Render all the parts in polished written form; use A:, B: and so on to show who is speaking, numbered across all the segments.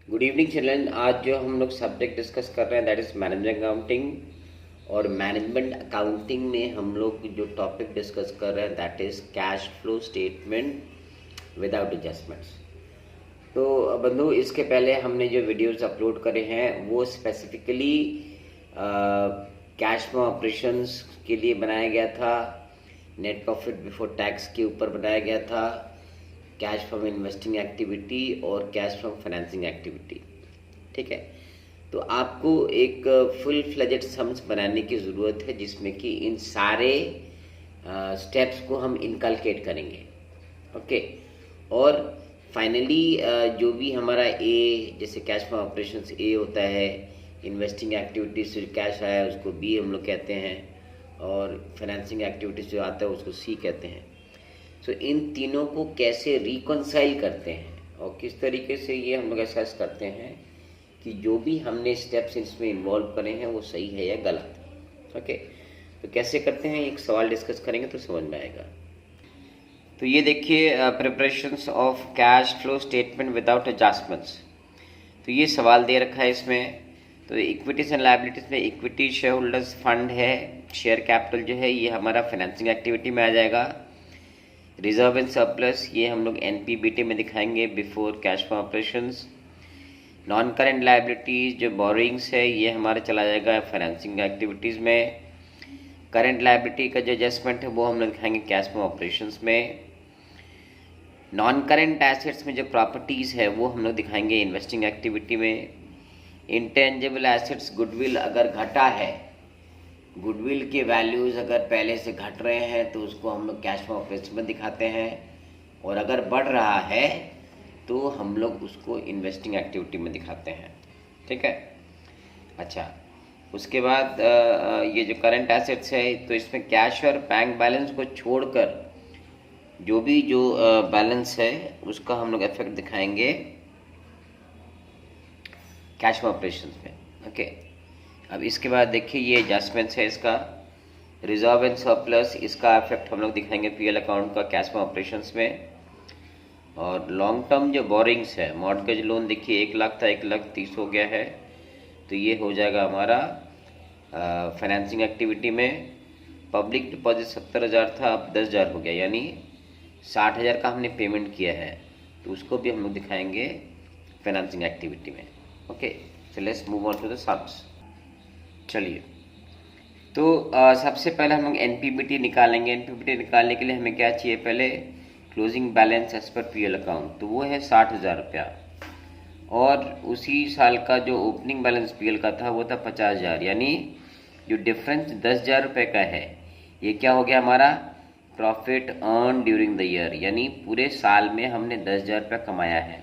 A: Good evening children. आज जो हम लोग सब्जेक्ट डिस्कस कर रहे हैं दैट इज मैनेजमेंट अकाउंटिंग। और मैनेजमेंट अकाउंटिंग में हम लोग जो टॉपिक डिस्कस कर रहे हैं that is cash flow statement without adjustments. तो बंधु, इसके पहले हमने जो वीडियोस अपलोड करे हैं वो स्पेसिफिकली कैश फ्लो ऑपरेशंस के लिए बनाया गया था, नेट प्रॉफिट बिफोर टैक्स के ऊपर बनाया गया था, कैश फ्रॉम इन्वेस्टिंग एक्टिविटी और कैश फ्रॉम फाइनेंसिंग एक्टिविटी। ठीक है, तो आपको एक फुल फ्लेजेड सम्स बनाने की ज़रूरत है जिसमें कि इन सारे स्टेप्स को हम इनकलकेट करेंगे। ओके, और फाइनली जो भी हमारा ए, जैसे कैश फ्रॉम ऑपरेशंस ए होता है, इन्वेस्टिंग एक्टिविटीज से कैश आया उसको बी हम लोग कहते हैं, और फाइनेंसिंग एक्टिविटीज जो आता है उसको सी कहते हैं। सो इन तीनों को कैसे रिकॉन्साइल करते हैं और किस तरीके से ये हम लोग एसेस करते हैं कि जो भी हमने स्टेप्स इसमें इन्वॉल्व करे हैं वो सही है या गलत। ओके, तो कैसे करते हैं एक सवाल डिस्कस करेंगे तो समझ में आएगा। तो ये देखिए, preparations of cash flow statement without adjustments. तो ये सवाल दे रखा है इसमें। तो इक्विटीज एंड लायबिलिटीज में इक्विटी शेयर होल्डर्स फंड है, शेयर कैपिटल जो है ये हमारा फाइनेंसिंग एक्टिविटी में आ जाएगा। रिजर्व एंड सरप्लस ये हम लोग एनपीबीटी में दिखाएंगे before cash flow operations. Non current liabilities जो बोरिंग्स है ये हमारा चला जाएगा फाइनेंसिंग एक्टिविटीज़ में। करेंट लायबिलिटी का जो एडजस्टमेंट है वो हम लोग दिखाएंगे कैश फ्लो ऑपरेशंस में। नॉन करेंट एसेट्स में जो प्रॉपर्टीज़ है वो हम लोग दिखाएंगे इन्वेस्टिंग एक्टिविटी में। इंटेंजिबल एसेट्स गुडविल अगर घटा है, गुडविल के वैल्यूज़ अगर पहले से घट रहे हैं तो उसको हम लोग कैश फ्लो ऑपरेशन में दिखाते हैं, और अगर बढ़ रहा है तो हम लोग उसको इन्वेस्टिंग एक्टिविटी में दिखाते हैं। ठीक है, अच्छा, उसके बाद ये जो करंट एसेट्स है तो इसमें कैश और बैंक बैलेंस को छोड़कर जो भी बैलेंस है उसका हम लोग इफेक्ट दिखाएंगे कैश फ्लो ऑपरेशंस में। ओके, अब इसके बाद देखिए ये एडजस्टमेंट्स है इसका। रिजर्व एंड सरप्लस इसका इफेक्ट हम लोग दिखाएंगे पीएल अकाउंट का कैश फ्लो ऑपरेशंस में। और लॉन्ग टर्म जो बोरिंग्स है, मॉर्टगेज लोन देखिए 1 लाख था 1,30,000 हो गया है, तो ये हो जाएगा हमारा फाइनेंसिंग एक्टिविटी में। पब्लिक डिपॉजिट 70,000 था, अब 10,000 हो गया, यानी 60,000 का हमने पेमेंट किया है, तो उसको भी हम लोग दिखाएंगे फाइनेंसिंग एक्टिविटी में। Okay, so let's move on to the sums. चलिए, तो सबसे पहले हम लोग एनपीबीटी निकालेंगे। एनपीबीटी निकालने के लिए हमें क्या चाहिए, पहले closing balance as per PL account, तो वो है 60,000 रुपया, और उसी साल का जो ओपनिंग बैलेंस पीएल का था वो था 50,000, यानी जो डिफरेंस 10,000 रुपये का है ये क्या हो गया हमारा profit earn during the year, यानी पूरे साल में हमने 10,000 रुपया कमाया है।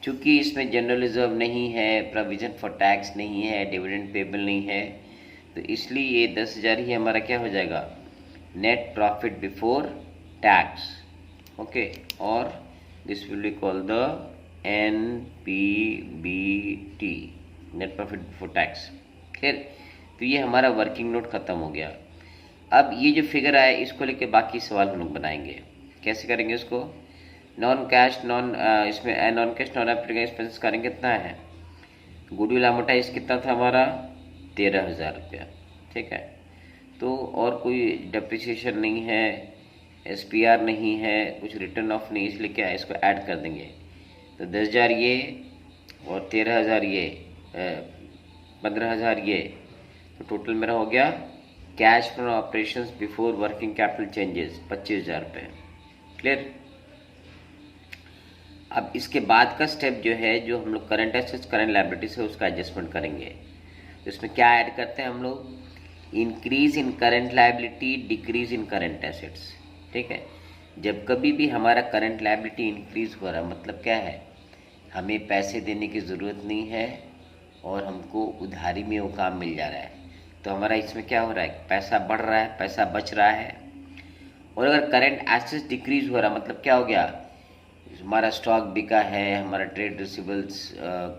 A: चूँकि इसमें जनरल रिजर्व नहीं है, प्रोविजन फॉर टैक्स नहीं है, डिविडेंड पेबल नहीं है, तो इसलिए ये 10,000 ही हमारा क्या हो जाएगा net profit before tax. Okay, और this will be called the NPBT, net profit before tax. Clear? तो ये हमारा वर्किंग नोट खत्म हो गया। अब ये जो फिगर आया इसको लेके बाकी सवाल हम लोग बनाएंगे। कैसे करेंगे इसको, नॉन कैश इसमें non cash non operating expenses करेंगे, कितना है, गुडविल अमोर्टाइज कितना था हमारा 13,000 रुपया। ठीक है, तो और कोई डेप्रिसिएशन नहीं है, एसपीआर नहीं है, कुछ रिटर्न ऑफ नहीं, इसलिए क्या है इसको ऐड कर देंगे। तो 10,000 ये और 13,000 ये, 15,000 ये, तो टोटल मेरा हो गया cash from operations before working capital changes 25,000 रुपये। क्लियर? अब इसके बाद का स्टेप जो है, जो हम लोग करंट एसेट्स करंट लायबिलिटीज है उसका एडजस्टमेंट करेंगे। तो इसमें क्या ऐड करते हैं हम लोग, increase in current liability, decrease in current assets. ठीक है, जब कभी भी हमारा करंट लायबिलिटी इंक्रीज हो रहा है मतलब क्या है, हमें पैसे देने की ज़रूरत नहीं है और हमको उधारी में वो काम मिल जा रहा है, तो हमारा इसमें क्या हो रहा है, पैसा बढ़ रहा है, पैसा बच रहा है। और अगर करंट एसेट्स डिक्रीज हो रहा है मतलब क्या हो गया, हमारा स्टॉक बिका है, हमारा ट्रेड रिसीवेबल्स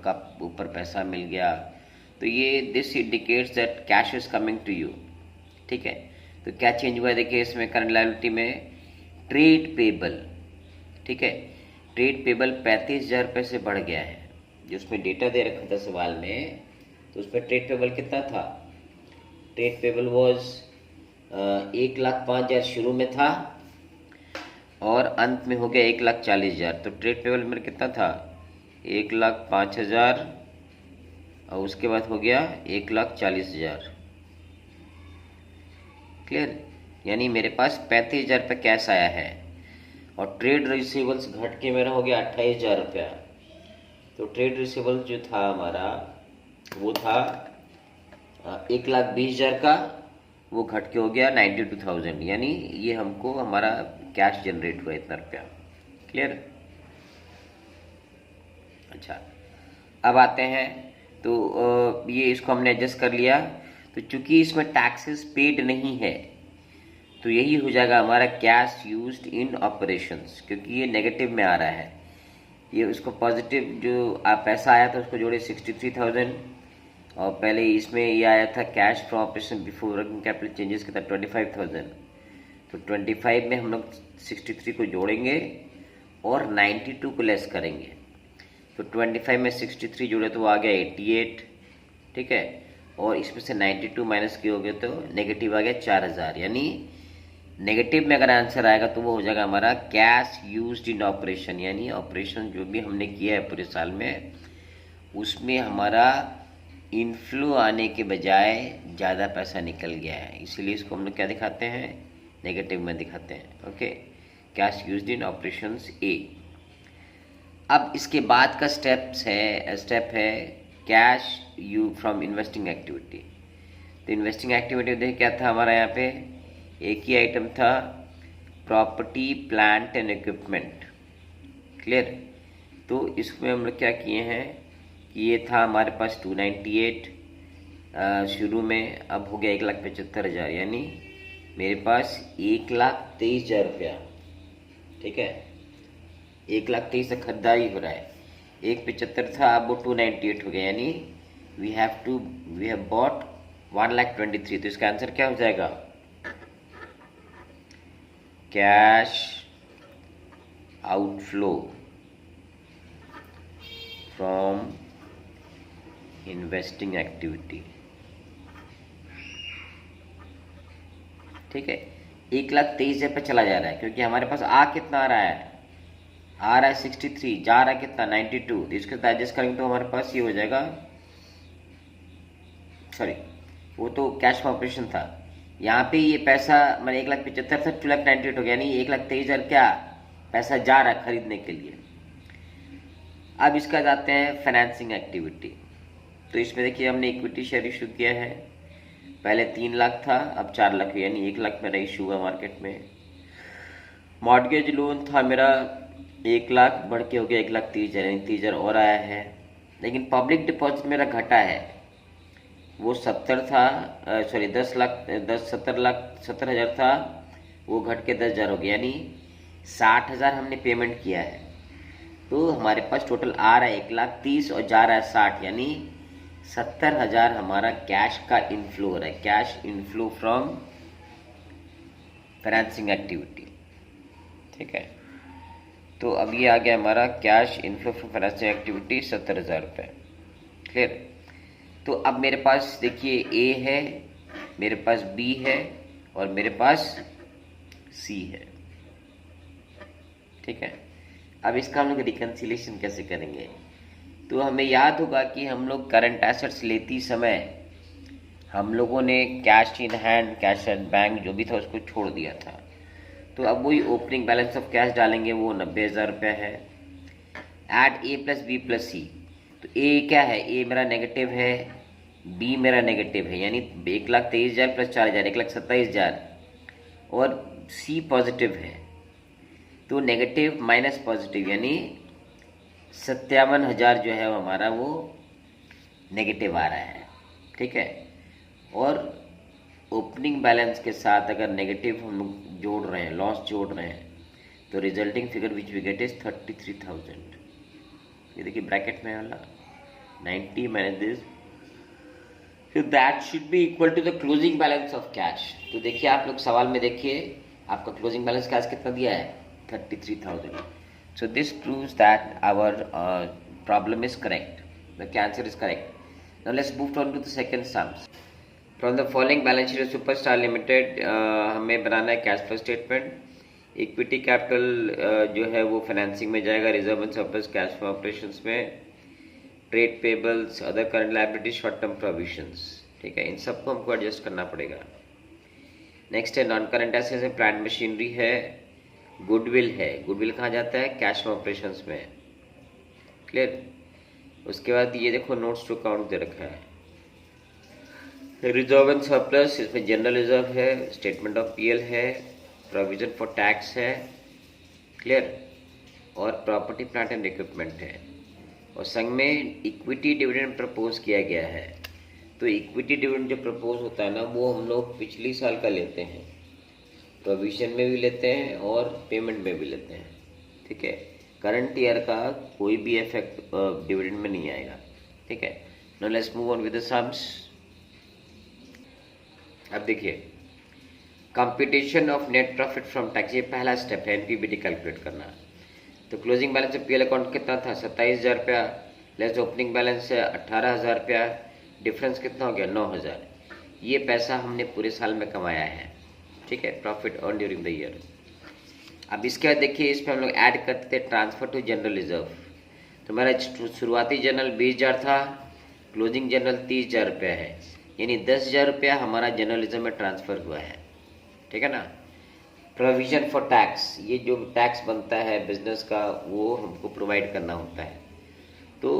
A: का ऊपर पैसा मिल गया, तो ये this indicates that cash is coming to you. ठीक है, तो क्या चेंज हुआ है देखिए इसमें करंट लायबिलिटी में, ट्रेड पेबल। ठीक है, ट्रेड पेबल 35,000 रुपये से बढ़ गया है, जो उसमें डेटा दे रखा था सवाल में, तो उसमें ट्रेड पेबल कितना था? ट्रेड पेबल वॉज 1,05,000 शुरू में था और अंत में हो गया 1,40,000। तो ट्रेड पेबल में कितना था? 1,05,000 और उसके बाद हो गया 1,40,000। क्लियर? यानी मेरे पास 35,000 रुपये कैश आया है और ट्रेड रिसीवेबल्स घट के मेरा हो गया 28,000 रुपया। तो ट्रेड रिसीवेबल जो था हमारा वो था 1,20,000 का, वो घट के हो गया 92,000। यानी ये हमको हमारा कैश जनरेट हुआ इतना रुपया। क्लियर? अच्छा, अब आते हैं तो ये इसको हमने एडजस्ट कर लिया। तो चूंकि इसमें टैक्सेस पेड नहीं है तो यही हो जाएगा हमारा कैश यूज्ड इन ऑपरेशंस, क्योंकि ये नेगेटिव में आ रहा है। ये उसको पॉजिटिव जो पैसा आया था उसको जोड़े 63,000 और पहले इसमें ये आया था cash from operation before working capital changes के था 25,000। तो 25 में हम लोग 63 को जोड़ेंगे और 92 को लेस करेंगे। तो 25 में 63 जोड़े तो वो आ गया 88। ठीक है, और इसमें से 92 माइनस किए तो नेगेटिव आ गया 4,000। यानी नेगेटिव में अगर आंसर आएगा तो वो हो जाएगा हमारा कैश यूज्ड इन ऑपरेशन, यानी ऑपरेशन जो भी हमने किया है पूरे साल में उसमें हमारा इनफ्लो आने के बजाय ज़्यादा पैसा निकल गया है, इसीलिए इसको हम लोग क्या दिखाते हैं? नेगेटिव में दिखाते हैं। Okay, cash used in operations a. अब इसके बाद का स्टेप है cash you from investing activity. तो इन्वेस्टिंग एक्टिविटी देखिए क्या था हमारा, यहाँ पे एक ही आइटम था property plant and equipment. Clear? तो इसमें हम लोग क्या किए हैं कि ये था हमारे पास 298 शुरू में, अब हो गया 1,75,000। यानी मेरे पास 1,23,000 रुपया। ठीक है, 1,23,000 से खरीदारी हो रहा है। 1,75 था, अब वो 298 हो गया। यानी वी हैव बॉट 1,23,000। तो इसका आंसर क्या हो जाएगा? Cash outflow from investing activity. ठीक है, 1,23,000 पे चला जा रहा है क्योंकि हमारे पास कितना आ रहा है? आ रहा है 63, जा रहा है कितना? 92। तो इसके साथ एडजस्ट करेंगे तो हमारे पास ये हो जाएगा, सॉरी वो तो कैश ऑपरेशन था। यहाँ पे ये पैसा मैंने 1,75,000 था, 2,98,000 हो गया। यानी 1,23,000 क्या पैसा जा रहा है खरीदने के लिए। अब इसका जाते हैं फाइनेंसिंग एक्टिविटी। तो इसमें देखिए हमने इक्विटी शेयर इशू किया है, पहले 3 लाख था, अब 4 लाख, यानी 1 लाख मेरा इशू हुआ मार्केट में। मॉर्गेज लोन था मेरा 1 लाख, बढ़ के हो गया 1,30,000, यानी 30,000 और आया है। लेकिन पब्लिक डिपॉजिट मेरा घटा है, वो 70 था, सॉरी 70,000 था, वो घट के 10,000 हो गया। यानी 60,000 हमने पेमेंट किया है। तो हमारे पास टोटल आ रहा है 1,30,000 और जा रहा है 60, यानी 70,000 हमारा कैश का इनफ्लो हो रहा है। Cash inflow from financing activity. ठीक है, तो अब ये आ गया हमारा cash inflow from financing activity 70,000 रुपये। क्लियर? तो अब मेरे पास देखिए ए है, मेरे पास बी है और मेरे पास सी है। ठीक है, अब इसका हम लोग रिकन्सिलेशन कैसे करेंगे? तो हमें याद होगा कि हम लोग करंट एसेट्स लेती समय हम लोगों ने cash in hand, cash at bank जो भी था उसको छोड़ दिया था। तो अब वही ओपनिंग बैलेंस ऑफ कैश डालेंगे, वो 90,000 रुपया है। एड ए प्लस बी प्लस सी। तो ए क्या है? ए मेरा नेगेटिव है, बी मेरा नेगेटिव है, यानी 1,23,000 प्लस 4,000 1,27,000, और सी पॉजिटिव है। तो नेगेटिव माइनस पॉजिटिव यानी 57,000 जो है वो हमारा वो नेगेटिव आ रहा है। ठीक है, और ओपनिंग बैलेंस के साथ अगर नेगेटिव हम लोग जोड़ रहे हैं, लॉस जोड़ रहे हैं, तो resulting figure which we get is 33,000। ये देखिए ब्रैकेट में वाला 90 minus this, so that should be equal to the closing balance of cash। तो देखिए आप लोग सवाल में देखिए आपका क्लोजिंग बैलेंस कैश कितना दिया है? 33,000। So this proves that our problem is correct. The answer is correct. Now let's move on to the second sums. From the following balance sheet of Superstar Limited हमें बनाना है cash flow statement. Equity capital जो है वो financing में जाएगा, reserve and surplus cash flow operations में, trade payables, other current liabilities, short term provisions. ठीक है, इन सबको हमको एडजस्ट करना पड़ेगा. नेक्स्ट है नॉन करंट एसेट्स में प्लांट मशीनरी है, गुडविल है. गुडविल कहाँ जाता है? कैश फ्लो ऑपरेशंस में. क्लियर. उसके बाद ये देखो नोट्स टू अकाउंट दे रखा है. रिजर्व एंड सरप्लस, इसमें जनरल रिजर्व है, स्टेटमेंट ऑफ पीएल है, प्रोविजन फॉर टैक्स है. क्लियर. और प्रॉपर्टी प्लांट एंड इक्विपमेंट है. और संग में इक्विटी डिविडेंड प्रपोज किया गया है. तो इक्विटी डिविडेंड जो प्रपोज होता है ना, वो हम लोग पिछली साल का लेते हैं, प्रोविजन में भी लेते हैं और पेमेंट में भी लेते हैं. ठीक है, करंट ईयर का कोई भी इफेक्ट डिविडेंड में नहीं आएगा. ठीक है. Now let's move on with the sums. अब देखिए, computation of net profit from tax, ये पहला स्टेप है, एनपीबीटी कैलकुलेट करना. तो closing balance of PL account कितना था? 27,000 रुपया. लेस ओपनिंग बैलेंस है 18,000 रुपया. डिफरेंस कितना हो गया? 9,000. ये पैसा हमने पूरे साल में कमाया है. ठीक है, profit earn during the year. अब इसके बाद देखिए, इसमें हम लोग ऐड करते थे ट्रांसफर टू जनरल रिजर्व. तो हमारा शुरुआती जनरल 20,000 था, क्लोजिंग जनरल 30,000 रुपया है, यानी 10,000 रुपया हमारा जनरल रिजर्व में ट्रांसफर हुआ है. ठीक है ना. प्रोविजन फॉर टैक्स, ये जो टैक्स बनता है बिजनेस का वो हमको प्रोवाइड करना होता है. तो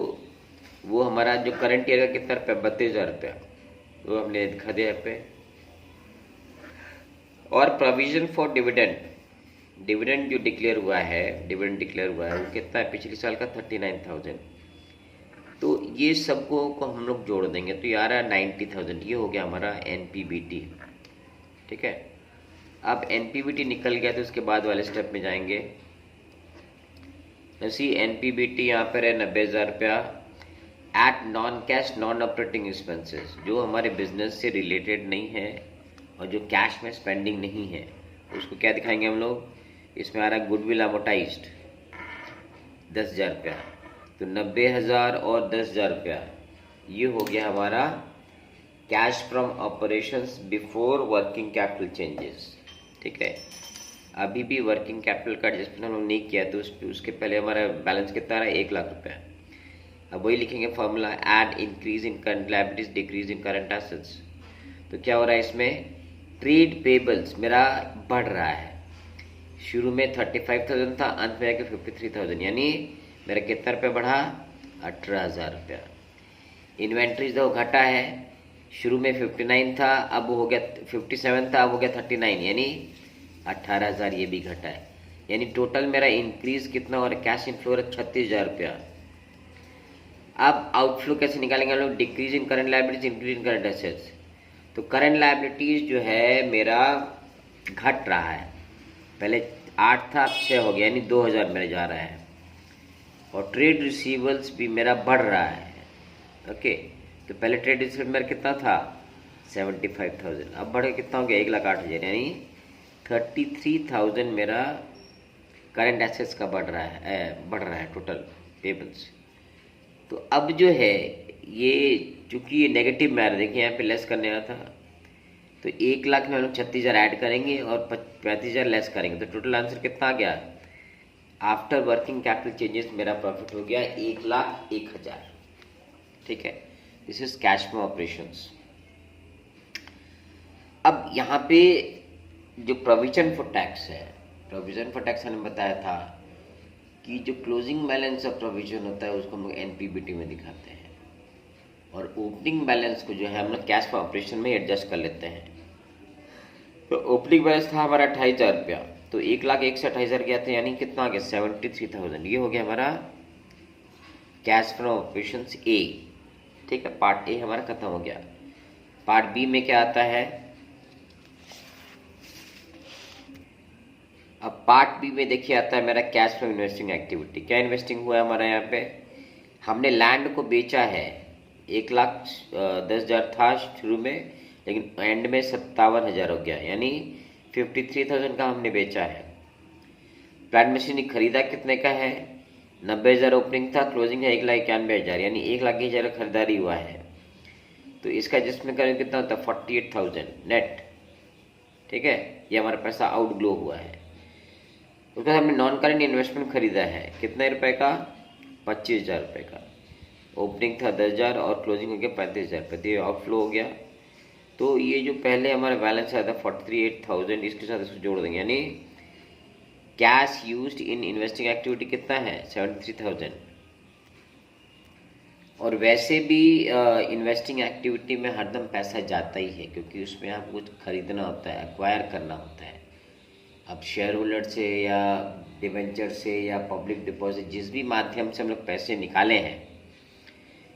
A: वो हमारा जो करंट ईयर का कितना रुपया? 32,000 रुपया. वो हमने दिखा दिया यहाँ पे. और प्रोविजन फॉर डिविडेंड, डिविडेंड जो डिक्लेयर हुआ है, डिविडेंड डिक्लेयर हुआ है वो कितना है? पिछले साल का 39,000. तो ये सबको को हम लोग जोड़ देंगे तो ये आ रहा है 90,000. ये हो गया हमारा एनपीबीटी. ठीक है. अब एनपीबीटी निकल गया तो उसके बाद वाले स्टेप में जाएंगे. ऐसी एनपीबीटी यहाँ पर है 90,000 रुपया at non cash non operating expenses, जो हमारे बिजनेस से रिलेटेड नहीं है और जो कैश में स्पेंडिंग नहीं है, उसको क्या दिखाएंगे हम लोग? इसमें आ रहा है गुडविल अमोर्टाइज्ड 10,000 रुपया. तो 90,000 और 10,000 रुपया, ये हो गया हमारा cash from operations before working capital changes. ठीक है. अभी भी वर्किंग कैपिटल का एडजस्टमेंट हम लोग नहीं किया, तो उसके पहले हमारा बैलेंस कितना रहा? 1,00,000 रुपया. अब वही लिखेंगे formula, add increase in current liabilities decrease in current assets. तो क्या हो रहा है इसमें? ट्रेड पेबल्स मेरा बढ़ रहा है. शुरू में 35,000 था, अंत में आके 53,000, यानी मेरा कितना रुपया बढ़ा? 18,000 रुपया. इन्वेंट्रीज तो घटा है, शुरू में 59 था, अब हो गया 57 था, अब हो गया 39, यानी 18,000 ये भी घटा है. यानी टोटल मेरा इंक्रीज कितना हो रहा है? कैश इनफ्लो 36,000 रुपया. अब आउटफ्लो कैसे निकालेंगे हम लोग? Decrease in current liabilities increase in current assets. तो करंट लायबिलिटीज जो है मेरा घट रहा है, पहले 8 था अब 6 हो गया, यानी 2,000 मेरा जा रहा है. और ट्रेड रिसीवल्स भी मेरा बढ़ रहा है. ओके. तो पहले ट्रेड रिसीवल मेरा कितना था? 75,000, अब बढ़ के कितना हो गया? 1,08,000, यानी 33,000 मेरा करंट एसेट्स का बढ़ रहा है टोटल पेबल्स. तो अब जो है ये चूंकि ये नेगेटिव में आ रहा है, देखिए यहाँ पे लेस करने आया था, तो 1,00,000 में हम लोग 36,000 ऐड करेंगे और 35,000 लेस करेंगे, तो टोटल आंसर कितना आ गया? आफ्टर वर्किंग कैपिटल चेंजेस मेरा प्रॉफिट हो गया 1,01,000. ठीक है. This is cash flow operations. अब यहाँ पे जो प्रोविजन फॉर टैक्स है, प्रोविजन फॉर टैक्स हमने बताया था कि जो क्लोजिंग बैलेंस ऑफ प्रोविजन होता है उसको हम लोग एनपीबीटी में दिखाते हैं, और ओपनिंग बैलेंस को जो है हम लोग कैश फ्लो ऑपरेशन में एडजस्ट कर लेते हैं. तो ओपनिंग बैलेंस था हमारा 28,000 रुपया, तो 1,01,000 से 28,000 गया था, यानी कितना आ गया? 73,000. ये हो गया हमारा कैश फ्लो ऑपरेशन ए. ठीक है. पार्ट ए हमारा खत्म हो गया. पार्ट बी में क्या आता है? अब पार्ट बी में देखिए आता है मेरा कैश फ्लो इन्वेस्टिंग एक्टिविटी. क्या इन्वेस्टिंग हुआ है हमारा? यहाँ पे हमने लैंड को बेचा है. 1,10,000 था शुरू में, लेकिन एंड में 57,000 हो गया, यानी 53,000 का हमने बेचा है. प्लांट मशीनरी खरीदा कितने का है? 90,000 ओपनिंग था, क्लोजिंग है 1,91,000, यानी 1,91,000 खरीदारी हुआ है। तो इसका एडजस्टमेंट करें कितना होता है 48,000 नेट। ठीक है, ये हमारा पैसा आउट ग्लो हुआ है। उसके बाद हमने नॉन करेंट इन्वेस्टमेंट खरीदा है कितने रुपए का, 25,000 रुपये का। ओपनिंग था 10,000 और क्लोजिंग हो गया 35,000 रुपये, तो ये आउटफ्लो हो गया। तो ये जो पहले हमारा बैलेंस आया था 48,000, इसके साथ इसको जोड़ देंगे, यानी cash used in investing activity कितना है 73,000। और वैसे भी इन्वेस्टिंग एक्टिविटी में हरदम पैसा जाता ही है, क्योंकि उसमें आपको कुछ खरीदना होता है, एक्वायर करना होता है। अब शेयर होल्डर से या डिवेंचर से या पब्लिक डिपॉजिट, जिस भी माध्यम से हम लोग पैसे निकाले हैं,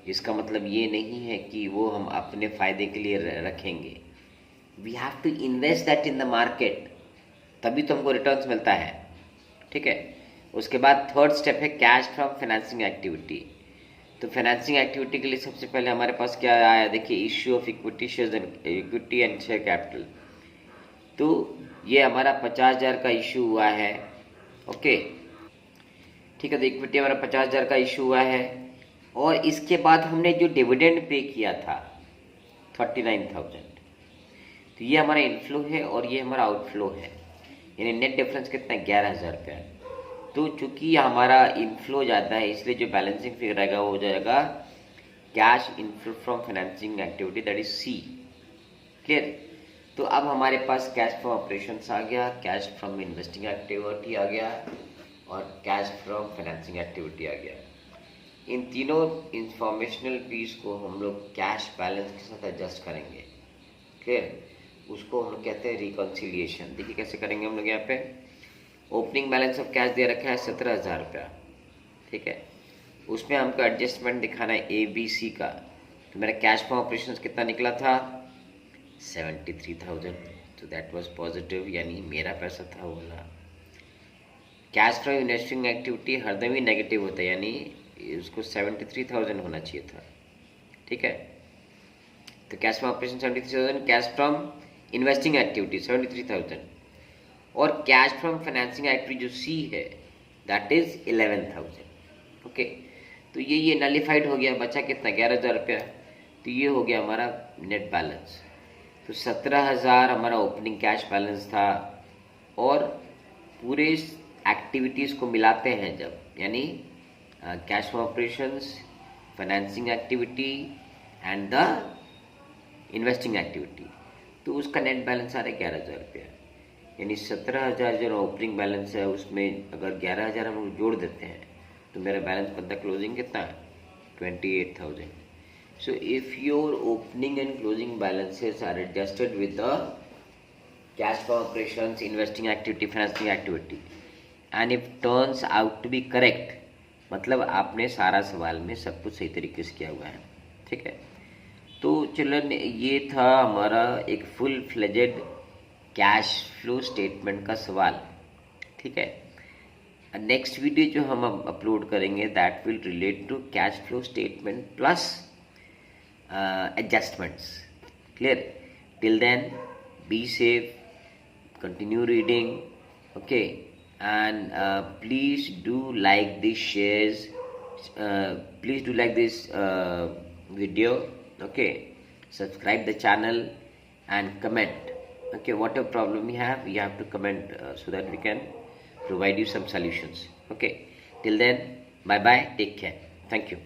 A: इसका मतलब ये नहीं है कि वो हम अपने फ़ायदे के लिए रखेंगे। We have to invest that in the market, तभी तो हमको रिटर्न्स मिलता है। ठीक है, उसके बाद थर्ड स्टेप है कैश फ्रॉम फाइनेंसिंग एक्टिविटी। तो फाइनेंसिंग एक्टिविटी के लिए सबसे पहले हमारे पास क्या आया, देखिए, issue of equity shares and equity and share capital. तो ये हमारा 50,000 का इशू हुआ है। ओके, ठीक है, तो इक्विटी हमारा 50,000 का इशू हुआ है। और इसके बाद हमने जो डिविडेंड पे किया था 39,000, तो ये हमारा इनफ्लो है और ये हमारा आउटफ्लो है, यानी नेट डिफरेंस कितना है 11,000 रुपया। तो चूंकि हमारा इनफ्लो ज़्यादा है, इसलिए जो बैलेंसिंग फिगर रहेगा वो हो जाएगा cash inflow from financing activity, that is C. Clear. तो अब हमारे पास कैश फ्रॉम ऑपरेशंस आ गया, कैश फ्रॉम इन्वेस्टिंग एक्टिविटी आ गया और कैश फ्रॉम फाइनेंसिंग एक्टिविटी आ गया। इन तीनों इंफॉर्मेशनल पीस को हम लोग कैश बैलेंस के साथ एडजस्ट करेंगे। क्लियर, उसको हम लोग कहते हैं रिकॉन्सिलिएशन। देखिए कैसे करेंगे हम लोग। यहाँ पे ओपनिंग बैलेंस ऑफ कैश दे रखा है 17,000 रुपया। ठीक है, उसमें हमको एडजस्टमेंट दिखाना है ABC का। तो मेरा कैश फ्रॉम ऑपरेशंस कितना निकला था 73,000, तो दैट वाज पॉजिटिव, यानी मेरा पैसा था वो वाला। कैश फ्रॉम इन्वेस्टिंग एक्टिविटी हरदम ही नेगेटिव होता है, यानी उसको 73,000 होना चाहिए था। ठीक है, तो cash from operation 73,000, cash from investing activity 73,000, और कैश फ्रॉम फाइनेंसिंग एक्टिविटी जो C है दैट इज 11,000। ओके, तो ये नलिफाइड हो गया, बचा कितना 11,000 रुपया। तो ये हो गया हमारा नेट बैलेंस। तो 17,000 हमारा ओपनिंग कैश बैलेंस था, और पूरे एक्टिविटीज़ को मिलाते हैं जब, यानी cash from operations, financing activity and the investing activity, तो उसका नेट बैलेंस आ रहा है 11,000 रुपया। यानी 17,000 जो ओपनिंग बैलेंस है उसमें अगर 11,000 हम लोग जोड़ देते हैं तो मेरा बैलेंस बनता क्लोजिंग कितना है 28,000। So if your opening and closing balances are adjusted with the cash from operations, investing activity, financing activity, and if turns out to be correct, मतलब आपने सारा सवाल में सब कुछ सही तरीके से किया हुआ है। ठीक है, तो चिल्ड्रन ये था हमारा एक full fledged cash flow statement का सवाल। ठीक है, नेक्स्ट वीडियो जो हम अपलोड करेंगे that will relate to cash flow statement plus adjustments. Clear, till then be safe, continue reading, okay, and please do like this shares, please do like this video, okay, subscribe the channel and comment, okay, whatever problem you have to comment so that we can provide you some solutions. Okay, till then, bye bye, take care, thank you.